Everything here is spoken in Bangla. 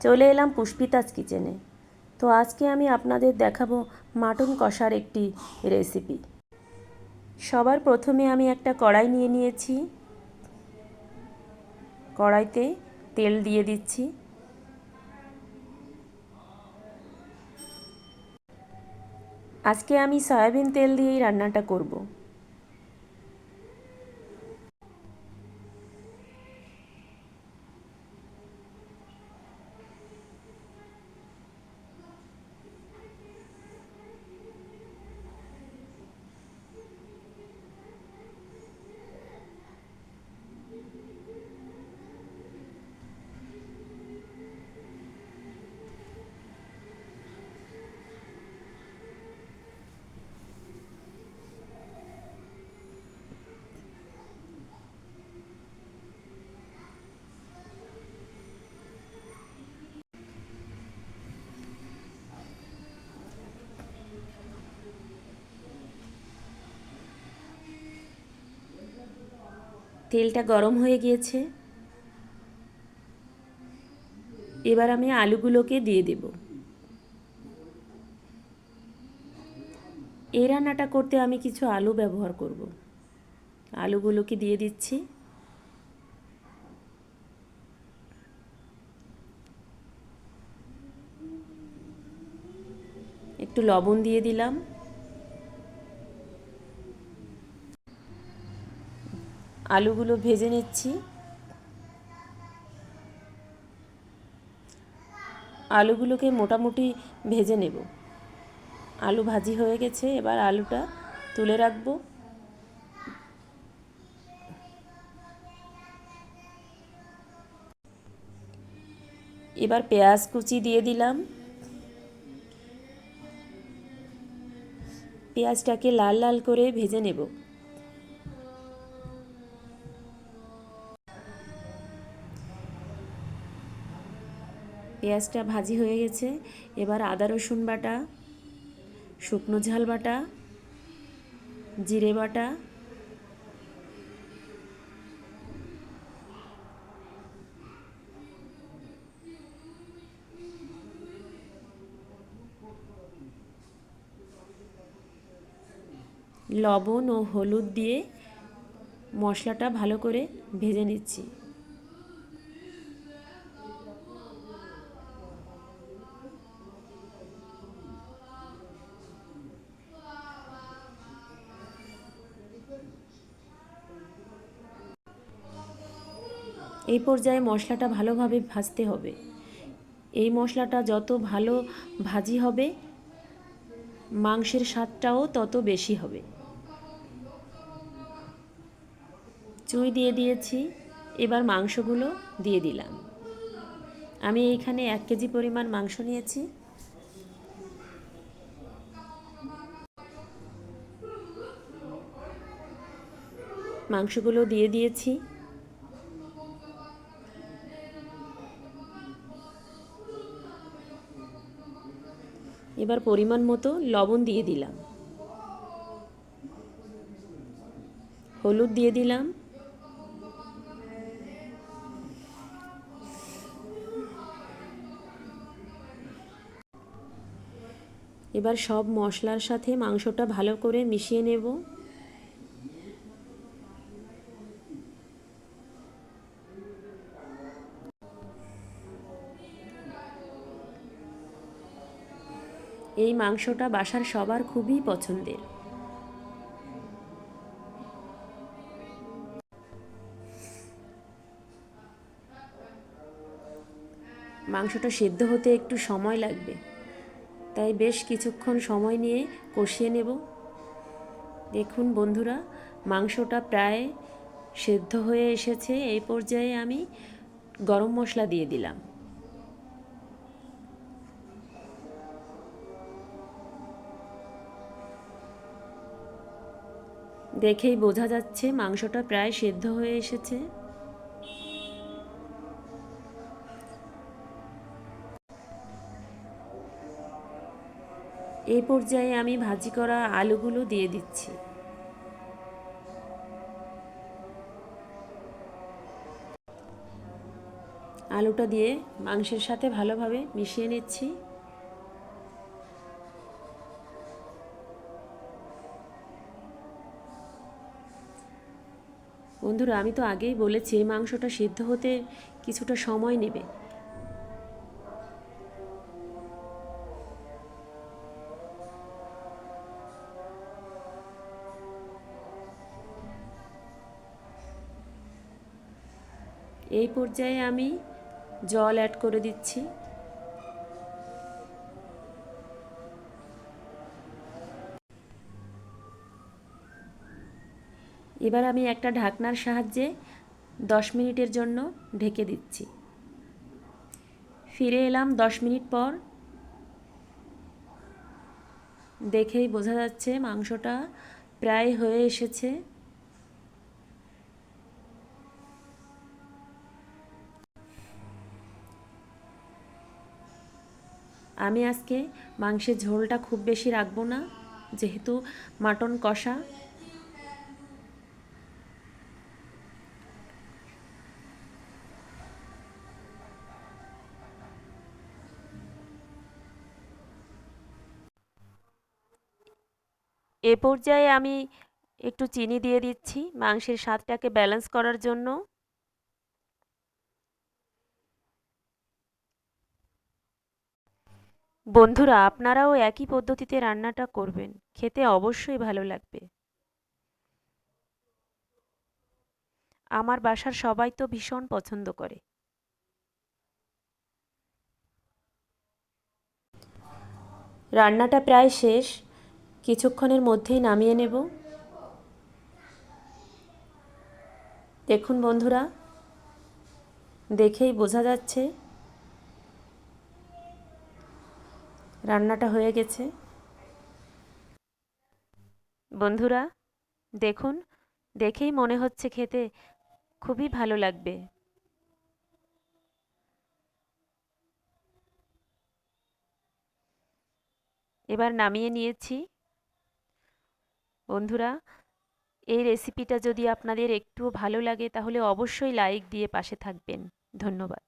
চলে এলাম পুষ্পিতাজ কিচেনে। তো আজকে আমি আপনাদের দেখাবো মাটন কষার একটি রেসিপি। সবার প্রথমে আমি একটা কড়াই নিয়ে নিয়েছি। কড়াইতে তেল দিয়ে দিচ্ছি। আজকে আমি সয়াবিন তেল দিয়েই রান্নাটা করব। তেলটা গরম হয়ে গিয়েছে। এবার আমি আলুগুলোকে দিয়ে দেব। এই রান্নাটা করতে আমি কিছু আলু ব্যবহার করব। আলুগুলোকে দিয়ে দিচ্ছি। একটু লবণ দিয়ে দিলাম। আলুগুলো ভেজে নিচ্ছি। আলুগুলোকে মোটামুটি ভেজে নেব। আলু ভাজি হয়ে গেছে, এবার আলুটা তুলে রাখবো। এবার পেঁয়াজ কুচি দিয়ে দিলাম। পেঁয়াজটাকে লাল লাল করে ভেজে নেব। পেঁয়াজটা ভাজি হয়ে গেছে। এবার আদা রসুন বাটা, শুকনো ঝাল বাটা, জিরে বাটা, লবণ ও হলুদ দিয়ে মশলাটা ভালো করে ভেজে নিচ্ছি। এই পর্যায়ে মশলাটা ভালোভাবে ভাজতে হবে। এই মশলাটা যত ভালো ভাজি হবে, মাংসের স্বাদটাও তত বেশি হবে। চুই দিয়ে দিয়েছি। এবার মাংসগুলো দিয়ে দিলাম। আমি এইখানে 1 কেজি পরিমাণ মাংস নিয়েছি। মাংসগুলো দিয়ে দিয়েছি। এবার পরিমাণ মতো লবণ দিয়ে দিলাম, হলুদ দিয়ে দিলাম। এবার সব মশলার সাথে মাংসটা ভালো করে মিশিয়ে নেব। এই মাংসটা বাসার সবার খুবই পছন্দের। মাংসটা সেদ্ধ হতে একটু সময় লাগবে, তাই বেশ কিছুক্ষণ সময় নিয়ে কষিয়ে নেব। দেখুন বন্ধুরা, মাংসটা প্রায় সেদ্ধ হয়ে এসেছে। এই পর্যায়ে আমি গরম মশলা দিয়ে দিলাম। দেখেই বোঝা যাচ্ছে মাংসটা প্রায় সেদ্ধ হয়ে এসেছে। এই পর্যায়ে আমি ভাজি করা আলুগুলো দিয়ে দিচ্ছি। আলুটা দিয়ে মাংসের সাথে ভালোভাবে মিশিয়ে নিচ্ছি। বন্ধুরা, আমি তো আগেই বলেছি মাংসটা সিদ্ধ হতে কিছুটা সময় নেবে। এই পর্যায়ে আমি জল অ্যাড করে দিচ্ছি। এবার আমি একটা ঢাকনার সাহায্যে 10 মিনিটের জন্য ঢেকে দিচ্ছি। ফিরে এলাম 10 মিনিট পর। দেখেই বোঝা যাচ্ছে মাংসটা প্রায় হয়ে এসেছে। আমি আজকে মাংসের ঝোলটা খুব বেশি রাখবো না, যেহেতু মাটন কষা। এ পর্যায়ে আমি একটু চিনি দিয়ে দিচ্ছি মাংসের স্বাদটাকে ব্যালেন্স করার জন্য। বন্ধুরা, আপনারাও একই পদ্ধতিতে রান্নাটা করবেন, খেতে অবশ্যই ভালো লাগবে। আমার বাসার সবাই তো ভীষণ পছন্দ করে। রান্নাটা প্রায় শেষ, কিছুক্ষণের মধ্যেই নামিয়ে নেব। দেখুন বন্ধুরা, দেখেই বোঝা যাচ্ছে রান্নাটা হয়ে গেছে। বন্ধুরা দেখুন, দেখেই মনে হচ্ছে খেতে খুবই ভালো লাগবে। এবার নামিয়ে নিয়েছি। বন্ধুরা, এই রেসিপিটা যদি আপনাদের একটুও ভালো লাগে তাহলে অবশ্যই লাইক দিয়ে পাশে থাকবেন। ধন্যবাদ।